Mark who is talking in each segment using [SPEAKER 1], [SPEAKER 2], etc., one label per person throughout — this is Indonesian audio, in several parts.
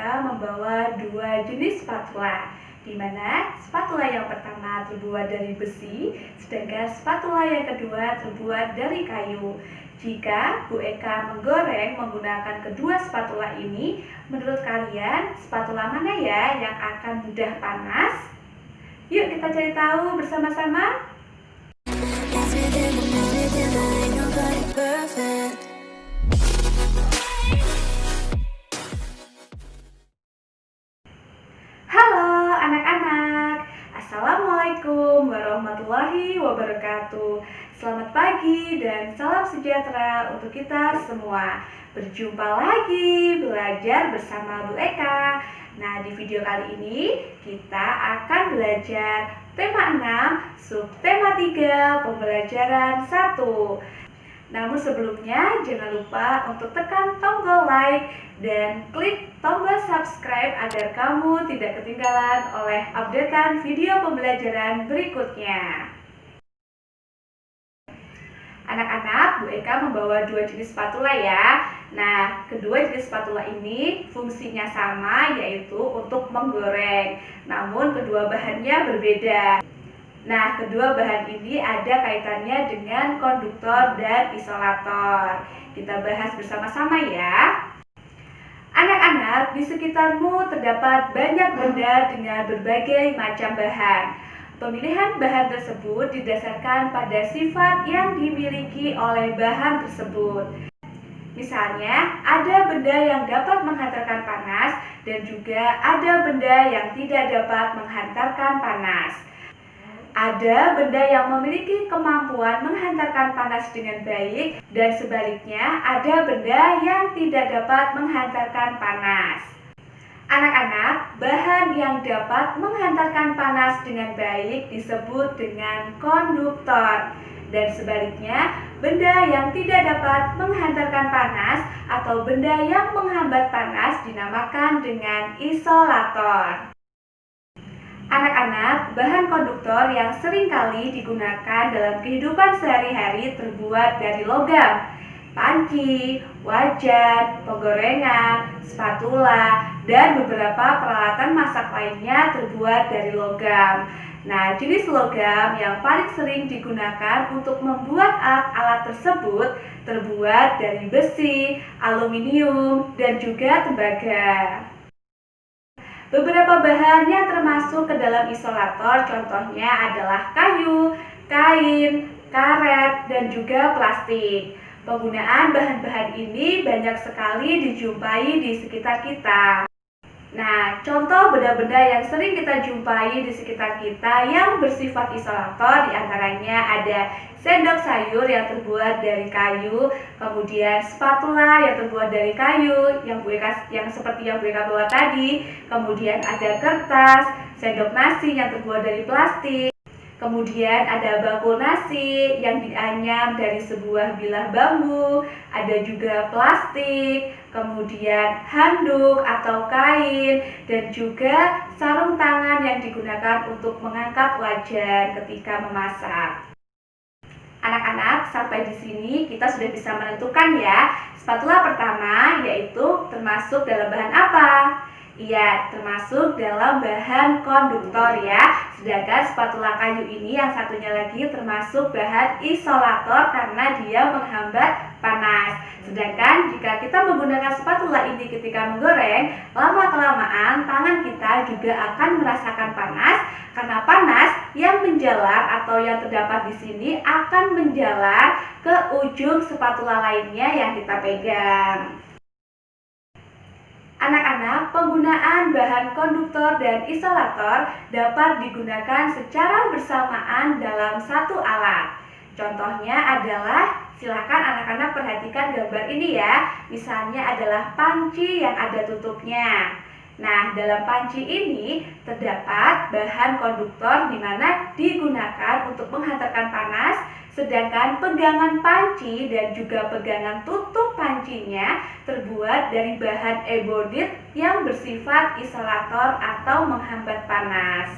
[SPEAKER 1] membawa dua jenis spatula, di mana spatula yang pertama terbuat dari besi, sedangkan spatula yang kedua terbuat dari kayu. Jika Bu Eka menggoreng menggunakan kedua spatula ini, menurut kalian spatula mana ya yang akan mudah panas? Yuk kita cari tahu bersama-sama. Halo anak-anak, Assalamualaikum warahmatullahi wabarakatuh. Selamat pagi dan salam sejahtera untuk kita semua. Berjumpa lagi belajar bersama Bu Eka. Nah, di video kali ini kita akan belajar tema 6, subtema 3, pembelajaran 1. Namun sebelumnya jangan lupa untuk tekan tombol like dan klik tombol subscribe agar kamu tidak ketinggalan oleh updatean video pembelajaran berikutnya. Anak-anak, Bu Eka membawa dua jenis spatula ya. Nah, kedua jenis spatula ini fungsinya sama, yaitu untuk menggoreng. Namun kedua bahannya berbeda. Nah, kedua bahan ini ada kaitannya dengan konduktor dan isolator. Kita bahas bersama-sama ya. Anak-anak, di sekitarmu terdapat banyak benda dengan berbagai macam bahan. Pemilihan bahan tersebut didasarkan pada sifat yang dimiliki oleh bahan tersebut. Misalnya, ada benda yang dapat menghantarkan panas dan juga ada benda yang tidak dapat menghantarkan panas. Ada benda yang memiliki kemampuan menghantarkan panas dengan baik dan sebaliknya ada benda yang tidak dapat menghantarkan panas. Anak-anak, bahan yang dapat menghantarkan panas dengan baik disebut dengan konduktor dan sebaliknya benda yang tidak dapat menghantarkan panas atau benda yang menghambat panas dinamakan dengan isolator. Anak-anak, bahan konduktor yang seringkali digunakan dalam kehidupan sehari-hari terbuat dari logam. Panci, wajan, penggorengan, spatula, dan beberapa peralatan masak lainnya terbuat dari logam. Nah, jenis logam yang paling sering digunakan untuk membuat alat-alat tersebut terbuat dari besi, aluminium, dan juga tembaga. Beberapa bahan yang termasuk ke dalam isolator contohnya adalah kayu, kain, karet, dan juga plastik. Penggunaan bahan-bahan ini banyak sekali dijumpai di sekitar kita. Nah, contoh benda-benda yang sering kita jumpai di sekitar kita yang bersifat isolator diantaranya ada sendok sayur yang terbuat dari kayu, kemudian spatula yang terbuat dari kayu yang seperti yang Bu Eka bawa tadi, kemudian ada kertas, sendok nasi yang terbuat dari plastik. Kemudian ada bakul nasi yang dianyam dari sebuah bilah bambu, ada juga plastik, kemudian handuk atau kain, dan juga sarung tangan yang digunakan untuk mengangkat wajan ketika memasak. Anak-anak, sampai di sini kita sudah bisa menentukan ya, spatula pertama yaitu termasuk dalam bahan apa? Iya, termasuk dalam bahan konduktor ya. Sedangkan spatula kayu ini yang satunya lagi termasuk bahan isolator karena dia menghambat panas. Sedangkan jika kita menggunakan spatula ini ketika menggoreng, lama-kelamaan tangan kita juga akan merasakan panas karena panas yang menjalar atau yang terdapat di sini akan menjalar ke ujung spatula lainnya yang kita pegang. Anak-anak, penggunaan bahan konduktor dan isolator dapat digunakan secara bersamaan dalam satu alat. Contohnya adalah, silakan anak-anak perhatikan gambar ini ya. Misalnya adalah panci yang ada tutupnya. Nah, dalam panci ini terdapat bahan konduktor di mana digunakan untuk menghantarkan panas, sedangkan pegangan panci dan juga pegangan tutup pancinya terbuat dari bahan ebonit yang bersifat isolator atau menghambat panas.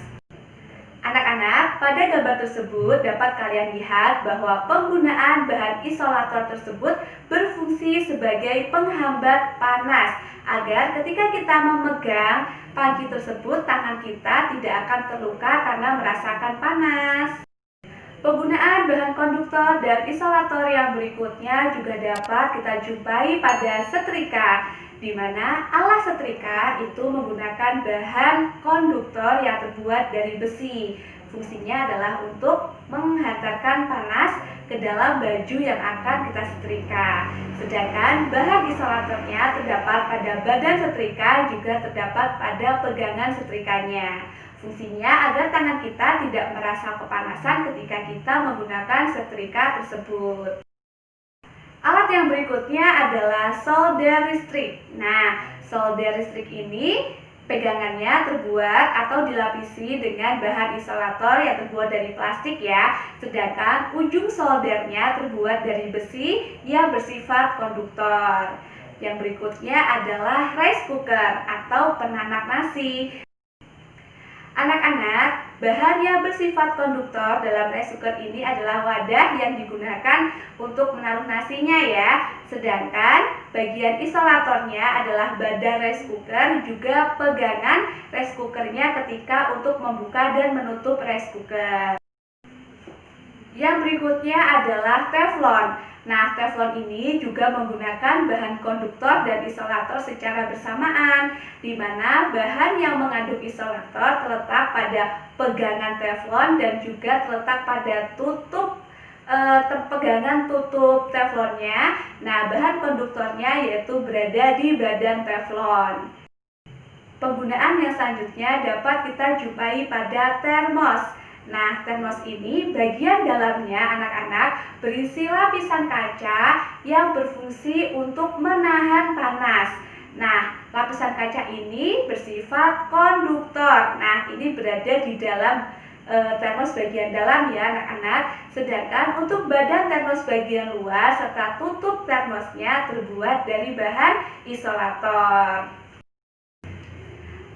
[SPEAKER 1] Anak-anak, pada gambar tersebut dapat kalian lihat bahwa penggunaan bahan isolator tersebut berfungsi sebagai penghambat panas agar ketika kita memegang panci tersebut tangan kita tidak akan terluka karena merasakan panas. Penggunaan bahan konduktor dan isolator yang berikutnya juga dapat kita jumpai pada setrika, di mana alat setrika itu menggunakan bahan konduktor yang terbuat dari besi. Fungsinya adalah untuk menghantarkan panas ke dalam baju yang akan kita setrika. Sedangkan bahan isolatornya terdapat pada badan setrika, juga terdapat pada pegangan setrikanya. Fungsinya agar tangan kita tidak merasa kepanasan ketika kita menggunakan setrika tersebut. Alat yang berikutnya adalah solder listrik. Nah, solder listrik ini pegangannya terbuat atau dilapisi dengan bahan isolator yang terbuat dari plastik ya. Sedangkan ujung soldernya terbuat dari besi yang bersifat konduktor. Yang berikutnya adalah rice cooker atau penanak nasi. Anak-anak, bahan yang bersifat konduktor dalam rice cooker ini adalah wadah yang digunakan untuk menaruh nasinya ya. Sedangkan bagian isolatornya adalah badan rice cooker, juga pegangan rice cookernya ketika untuk membuka dan menutup rice cooker. Yang berikutnya adalah teflon. Nah, teflon ini juga menggunakan bahan konduktor dan isolator secara bersamaan, di mana bahan yang mengandung isolator terletak pada pegangan teflon dan juga terletak pada pegangan tutup teflonnya. Nah, bahan konduktornya yaitu berada di badan teflon. Penggunaan yang selanjutnya dapat kita jumpai pada termos. Nah, termos ini bagian dalamnya anak-anak berisi lapisan kaca yang berfungsi untuk menahan panas. Nah, lapisan kaca ini bersifat konduktor. Nah, ini berada di dalam termos bagian dalam ya anak-anak. Sedangkan untuk badan termos bagian luar serta tutup termosnya terbuat dari bahan isolator.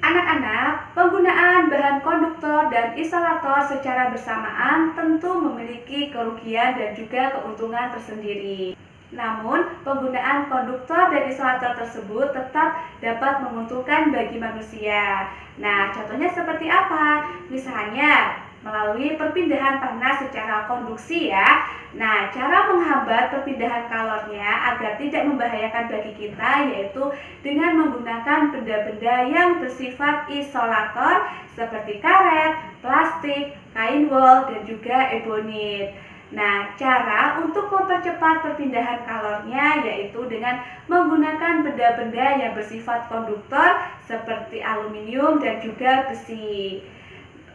[SPEAKER 1] Anak-anak, penggunaan bahan konduktor dan isolator secara bersamaan tentu memiliki kerugian dan juga keuntungan tersendiri. Namun, penggunaan konduktor dan isolator tersebut tetap dapat menguntungkan bagi manusia. Nah, contohnya seperti apa? Misalnya, melalui perpindahan panas secara konduksi ya. Nah, cara menghambat perpindahan kalornya agar tidak membahayakan bagi kita yaitu dengan menggunakan benda-benda yang bersifat isolator seperti karet, plastik, kain wol, dan juga ebonit. Nah, cara untuk mempercepat perpindahan kalornya yaitu dengan menggunakan benda-benda yang bersifat konduktor seperti aluminium dan juga besi.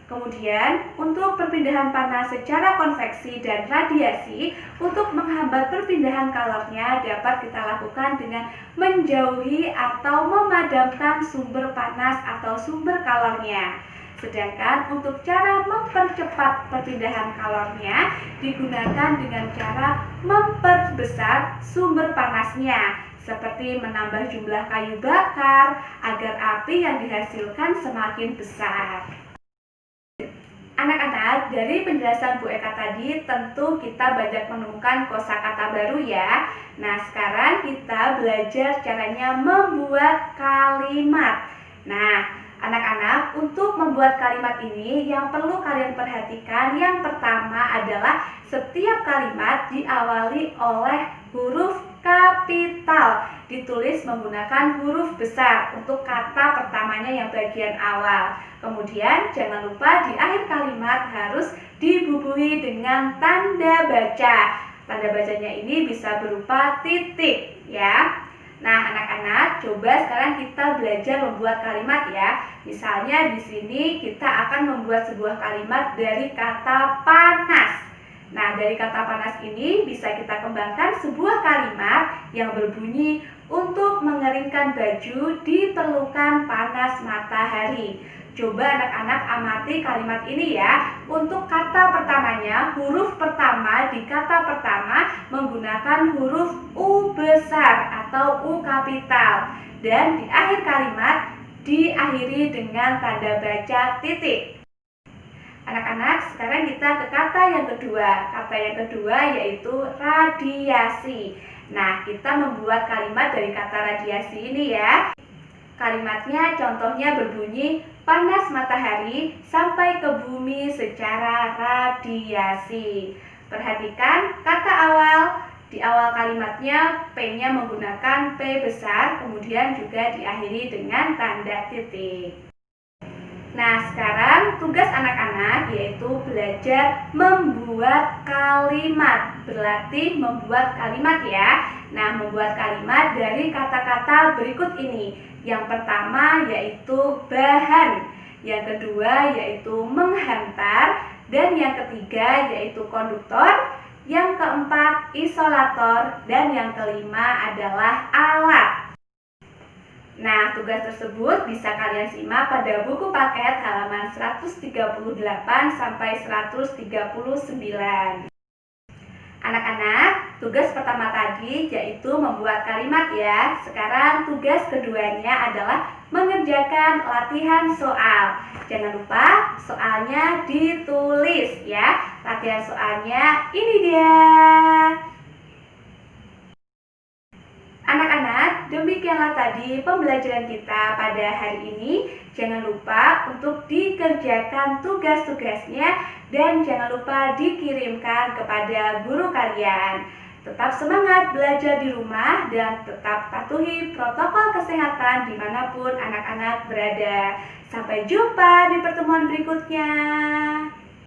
[SPEAKER 1] Kemudian, untuk perpindahan panas secara konveksi dan radiasi, untuk menghambat perpindahan kalornya dapat kita lakukan dengan menjauhi atau memadamkan sumber panas atau sumber kalornya. Sedangkan untuk cara mempercepat perpindahan kalornya digunakan dengan cara memperbesar sumber panasnya, seperti menambah jumlah kayu bakar agar api yang dihasilkan semakin besar. Anak-anak, dari penjelasan Bu Eka tadi tentu kita banyak menemukan kosakata baru ya. Nah, sekarang kita belajar caranya membuat kalimat. Nah, anak-anak, untuk membuat kalimat ini yang perlu kalian perhatikan yang pertama adalah setiap kalimat diawali oleh huruf kapital, ditulis menggunakan huruf besar untuk kata pertamanya yang bagian awal. Kemudian jangan lupa di akhir kalimat harus dibubuhi dengan tanda baca. Tanda bacanya ini bisa berupa titik ya. Nah, anak-anak, coba sekarang kita belajar membuat kalimat ya. Misalnya di sini kita akan membuat sebuah kalimat dari kata panas. Nah, dari kata panas ini bisa kita kembangkan sebuah kalimat yang berbunyi untuk mengeringkan baju diperlukan panas matahari. Coba anak-anak amati kalimat ini ya. Untuk kata pertamanya, huruf pertama di kata pertama menggunakan huruf U besar atau U kapital. Dan di akhir kalimat diakhiri dengan tanda baca titik. Anak-anak, sekarang kita ke kata yang kedua. Kata yang kedua yaitu radiasi. Nah, kita membuat kalimat dari kata radiasi ini ya. Kalimatnya contohnya berbunyi, panas matahari sampai ke bumi secara radiasi. Perhatikan kata awal. Di awal kalimatnya P-nya menggunakan P besar, kemudian juga diakhiri dengan tanda titik. Nah, sekarang tugas anak-anak yaitu belajar membuat kalimat. Berlatih membuat kalimat ya. Nah, membuat kalimat dari kata-kata berikut ini. Yang pertama yaitu bahan, yang kedua yaitu menghantar, dan yang ketiga yaitu konduktor, yang keempat isolator, dan yang kelima adalah alat. Nah, tugas tersebut bisa kalian simak pada buku paket halaman 138 sampai 139. Anak-anak, tugas pertama tadi yaitu membuat kalimat ya. Sekarang tugas keduanya adalah mengerjakan latihan soal. Jangan lupa soalnya ditulis ya. Latihan soalnya ini dia. Anak-anak, demikianlah tadi pembelajaran kita pada hari ini. Jangan lupa untuk dikerjakan tugas-tugasnya dan jangan lupa dikirimkan kepada guru kalian. Tetap semangat belajar di rumah dan tetap patuhi protokol kesehatan dimanapun anak-anak berada. Sampai jumpa di pertemuan berikutnya.